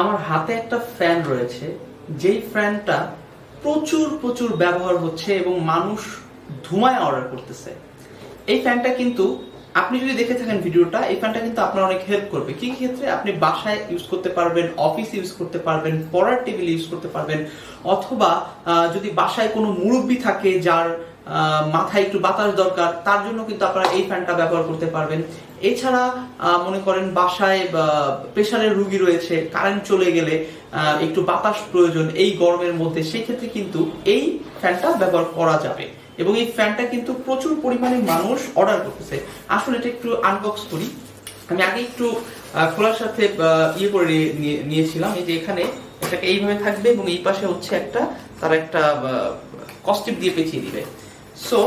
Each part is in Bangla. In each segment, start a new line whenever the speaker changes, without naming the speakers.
আমার হাতে একটা ফ্যান রয়েছে, যেই ফ্যানটা প্রচুর প্রচুর ব্যবহার হচ্ছে এবং মানুষ ধুমায় অর্ডার করতেছে। এই ফ্যানটা কিন্তু আপনি যদি দেখে থাকেন ভিডিওটা, এই ফ্যানটা কিন্তু আপনার অনেক হেল্প করবে। কি ক্ষেত্রে? আপনি বাসায় ইউজ করতে পারবেন, অফিসে ইউজ করতে পারবেন, পড়ার টেবিলে ইউজ করতে পারবেন, অথবা যদি বাসায় কোনো মুরব্বি থাকে যার মাথায় একটু বাতাস দরকার, তার জন্য কিন্তু আপনারা এই ফ্যানটা ব্যবহার করতে পারবেন। এছাড়া মনে করেন বাসায় প্রেসারের রুগী রয়েছে, কারেন্ট চলে গেলে একটু বাতাস প্রয়োজন এই গরমের মধ্যে, সেই ক্ষেত্রে কিন্তু এই ফ্যানটা ব্যবহার করা যাবে। এবং এই ফ্যানটা কিন্তু প্রচুর পরিমাণে মানুষ অর্ডার করতেছে। আসলে এটা একটু আনবক্স করি। আমি আগে একটু খোলার সাথে ইয়ে করে নিয়েছিলাম। এই যে এখানে এটাকে এইভাবে থাকবে এবং এই পাশে হচ্ছে একটা তার একটা কস্টিপ দিয়ে পেঁচিয়ে দিবে। সো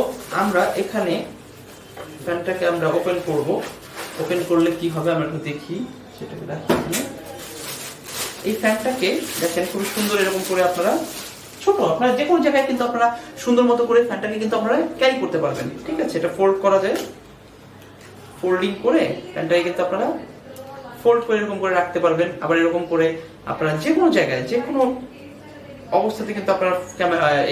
আমরা এখানে ফ্যানটাকে আমরা ওপেন করব। ওপেন করলে কি হবে আমরা একটু দেখি, সেটাকে রাখি। এই ফ্যানটাকে দেখেন খুব সুন্দর, এরকম করে আপনারা ছোট আপনারা যে কোনো জায়গায় কিন্তু আপনারা সুন্দর মতো করে ফ্যানটাকে কিন্তু আপনারা ক্যারি করতে পারবেন। ঠিক আছে, এটা ফোল্ড করা যায়। ফোল্ডিং করে ফ্যানটাকে কিন্তু আপনারা ফোল্ড করে এরকম করে রাখতে পারবেন। আবার এরকম করে আপনারা যে কোনো জায়গায় যে কোনো অবস্থাতে কিন্তু আপনারা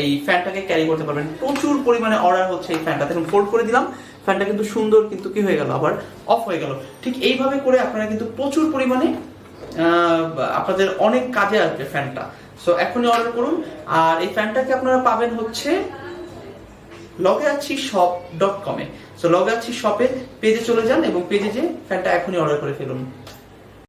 এই ফ্যানটাকে ক্যারি করতে পারবেন। প্রচুর পরিমাণে অর্ডার হচ্ছে এই ফ্যানটা। দেখুন ফোল্ড করে দিলাম, ফ্যানটা কিন্তু সুন্দর কিন্তু কি হয়ে গেল, আবার অফ হয়ে গেল। ঠিক এইভাবে করে আপনারা কিন্তু প্রচুর পরিমাণে আপনাদের অনেক কাজে আসবে ফ্যানটা। সো এখনই অর্ডার করুন। আর এই ফ্যানটাকে আপনারা পাবেন হচ্ছে logeachishop.com এ। সো logeachi শপে পেজে চলে যান এবং পেজে যে ফ্যানটা এখনই অর্ডার করে ফেলুন।